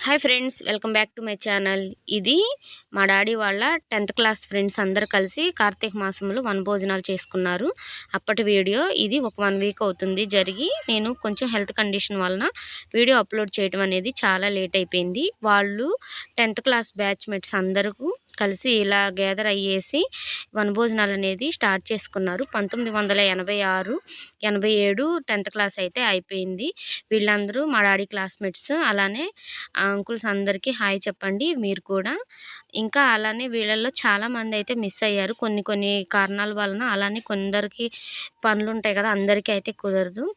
Hi friends, welcome back to my channel. ఇది మా daddy వాళ్ళ 10th క్లాస్ ఫ్రెండ్స్ అందరూ కలిసి కార్తీక మాసంలో వనభోజనాలు చేసుకున్నారు. అప్పటి వీడియో ఇది. ఒక 1 వీక్ అవుతుంది జరిగి. నేను కొంచెం హెల్త్ కండిషన్ వలన వీడియో అప్లోడ్ చేయడం అనేది చాలా లేట్ అయిపోయింది. వాళ్ళు 10th క్లాస్ బ్యాచ్మేట్స్ అందరూ కలిసి ఇలా గ్యాదర్ అయ్యేసి వనభోజనాలు అనేది స్టార్ట్ చేసుకున్నారు. 1986, 87 10th క్లాస్ అయితే అయిపోయింది. వీళ్ళందరూ మా డాడీ క్లాస్మేట్స్. అలానే అంకుల్స్ అందరికీ హాయ్ చెప్పండి మీరు కూడా. ఇంకా అలానే వీళ్ళల్లో చాలామంది అయితే మిస్ అయ్యారు కొన్ని కారణాల వలన. అలానే కొందరికి పనులుంటాయి కదా, అందరికీ అయితే కుదరదు.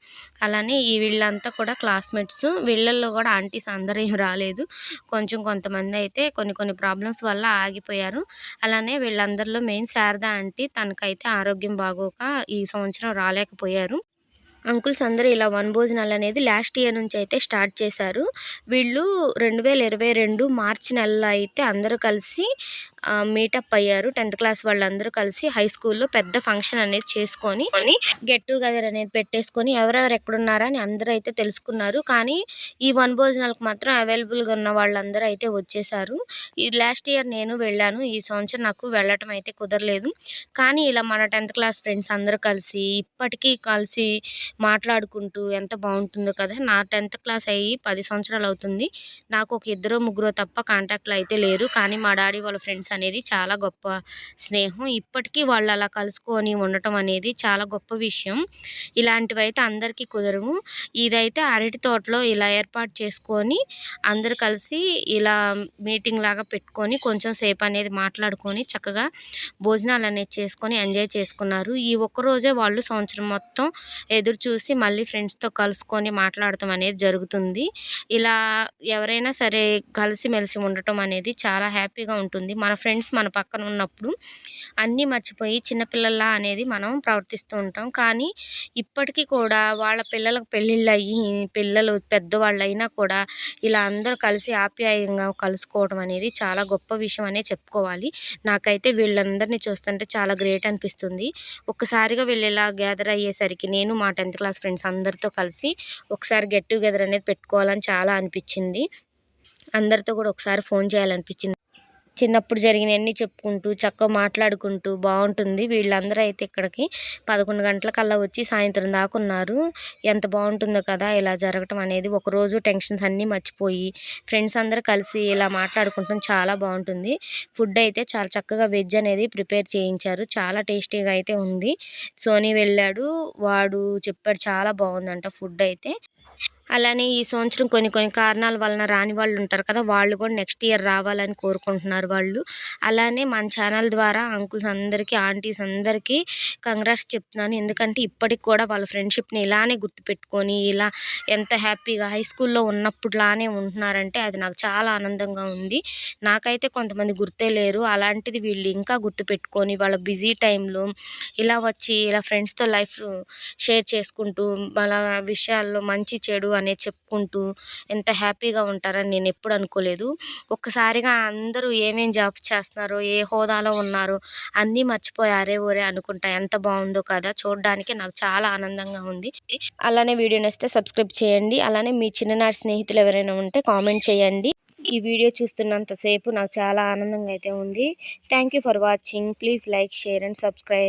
అలానే వీళ్ళంతా కూడా క్లాస్మేట్స్. వీళ్ళల్లో కూడా ఆంటీస్ అందరూ ఏం రాలేదు. కొంతమంది అయితే కొన్ని ప్రాబ్లమ్స్ వల్ల ఆగిపోయారు. అలానే వీళ్ళందరిలో మెయిన్ శారద ఆంటీ, తనకైతే ఆరోగ్యం బాగోక ఈ సంవత్సరం రాలేకపోయారు. అంకుల్స్ అందరూ ఇలా వనభోజనాలు అనేది లాస్ట్ ఇయర్ నుంచి అయితే స్టార్ట్ చేశారు. వీళ్ళు 2022 మార్చి నెలలో అయితే అందరూ కలిసి మీటప్ అయ్యారు. 10th క్లాస్ వాళ్ళందరూ కలిసి హై స్కూల్లో పెద్ద ఫంక్షన్ అనేది చేసుకొని గెట్ టుగెదర్ అనేది పెట్టేసుకొని ఎవరెవరు ఎక్కడున్నారా అని అందరూ అయితే తెలుసుకున్నారు. కానీ ఈ వనభోజనాలకు మాత్రం అవైలబుల్గా ఉన్న వాళ్ళందరూ అయితే వచ్చేసారు. ఈ లాస్ట్ ఇయర్ నేను వెళ్ళాను. ఈ సంవత్సరం నాకు వెళ్ళటం అయితే కుదరలేదు. కానీ ఇలా మన 10th క్లాస్ ఫ్రెండ్స్ అందరూ కలిసి ఇప్పటికీ కలిసి మాట్లాడుకుంటూ ఎంత బాగుంటుందో కదా. నా 10th క్లాస్ అయ్యి 10 సంవత్సరాలు అవుతుంది. నాకు ఒక ఇద్దరో ముగ్గురో తప్ప కాంటాక్ట్లో అయితే లేరు. కానీ మా డాడీ వాళ్ళ ఫ్రెండ్స్ అనేది చాలా గొప్ప స్నేహం. ఇప్పటికీ వాళ్ళు అలా కలుసుకొని ఉండటం అనేది చాలా గొప్ప విషయం. ఇలాంటివి అయితే అందరికీ కుదరవు. ఇదైతే అరటి తోటలో ఇలా ఏర్పాటు చేసుకొని అందరు కలిసి ఇలా మీటింగ్ లాగా పెట్టుకొని కొంచెం సేపు అనేది మాట్లాడుకొని చక్కగా భోజనాలు అనేది చేసుకొని ఎంజాయ్ చేసుకున్నారు. ఈ ఒక్కరోజే వాళ్ళు సంవత్సరం మొత్తం ఎదురు చూసి మళ్ళీ ఫ్రెండ్స్తో కలుసుకొని మాట్లాడటం అనేది జరుగుతుంది. ఇలా ఎవరైనా సరే కలిసిమెలిసి ఉండటం అనేది చాలా హ్యాపీగా ఉంటుంది. మన ఫ్రెండ్స్ మన పక్కన ఉన్నప్పుడు అన్నీ మర్చిపోయి చిన్నపిల్లల్లా అనేది మనం ప్రవర్తిస్తూ ఉంటాం. కానీ ఇప్పటికీ కూడా వాళ్ళ పిల్లలకు పెళ్ళిళ్ళు అయ్యి పిల్లలు పెద్దవాళ్ళు అయినా కూడా ఇలా అందరూ కలిసి ఆప్యాయంగా కలుసుకోవడం అనేది చాలా గొప్ప విషయం అనే చెప్పుకోవాలి. నాకైతే వీళ్ళందరినీ చూస్తుంటే చాలా గ్రేట్ అనిపిస్తుంది. ఒక్కసారిగా వీళ్ళు ఇలా గ్యాదర్ అయ్యేసరికి నేను మా 10th క్లాస్ ఫ్రెండ్స్ అందరితో కలిసి ఒకసారి గెట్ టుగెదర్ అనేది పెట్టుకోవాలని చాలా అనిపించింది. అందరితో కూడా ఒకసారి ఫోన్ చేయాలనిపించింది. చిన్నప్పుడు జరిగినవన్నీ చెప్పుకుంటూ చక్కగా మాట్లాడుకుంటూ బాగుంటుంది. వీళ్ళందరూ అయితే ఇక్కడికి 11 గంటలకల్లా వచ్చి సాయంత్రం దాకా ఉన్నారు. ఎంత బాగుంటుందో కదా ఇలా జరగటం అనేది. ఒకరోజు టెన్షన్స్ అన్నీ మర్చిపోయి ఫ్రెండ్స్ అందరూ కలిసి ఇలా మాట్లాడుకుంటాం చాలా బాగుంటుంది. ఫుడ్ అయితే చాలా చక్కగా వెజ్ అనేది ప్రిపేర్ చేయించారు. చాలా టేస్టీగా అయితే ఉంది. సోనీ వెళ్ళాడు, వాడు చెప్పాడు చాలా బాగుందంట ఫుడ్ అయితే. అలానే ఈ సంవత్సరం కొన్ని కారణాల వలన రాని వాళ్ళు ఉంటారు కదా, వాళ్ళు కూడా నెక్స్ట్ ఇయర్ రావాలని కోరుకుంటున్నారు వాళ్ళు. అలానే మన ఛానల్ ద్వారా అంకుల్స్ అందరికీ ఆంటీస్ అందరికీ కంగ్రాట్స్ చెప్తున్నాను. ఎందుకంటే ఇప్పటికి కూడా వాళ్ళ ఫ్రెండ్షిప్ని ఇలానే గుర్తుపెట్టుకొని ఇలా ఎంత హ్యాపీగా హై స్కూల్లో ఉన్నప్పుడులానే ఉంటున్నారంటే అది నాకు చాలా ఆనందంగా ఉంది. నాకైతే కొంతమంది గుర్తే లేరు. అలాంటిది వీళ్ళు ఇంకా గుర్తుపెట్టుకొని వాళ్ళ బిజీ టైంలో ఇలా వచ్చి ఇలా ఫ్రెండ్స్తో లైఫ్ షేర్ చేసుకుంటూ వాళ్ళ విషయాల్లో మంచి చెడు అనేది చెప్పుకుంటూ ఎంత హ్యాపీగా ఉంటారని నేను ఎప్పుడు అనుకోలేదు. ఒక్కసారిగా అందరూ ఏమేం జాబ్స్ చేస్తున్నారో, ఏ హోదాలో ఉన్నారో అన్నీ మర్చిపోయి అరే ఓరే అనుకుంటా. ఎంత బాగుందో కదా, చూడడానికి నాకు చాలా ఆనందంగా ఉంది. అలానే వీడియో నచ్చితే సబ్స్క్రైబ్ చేయండి. అలానే మీ చిన్ననాటి స్నేహితులు ఎవరైనా ఉంటే కామెంట్ చేయండి. ఈ వీడియో చూస్తున్నంతసేపు నాకు చాలా ఆనందంగా అయితే ఉంది. Thank you for watching. Please like, share and subscribe.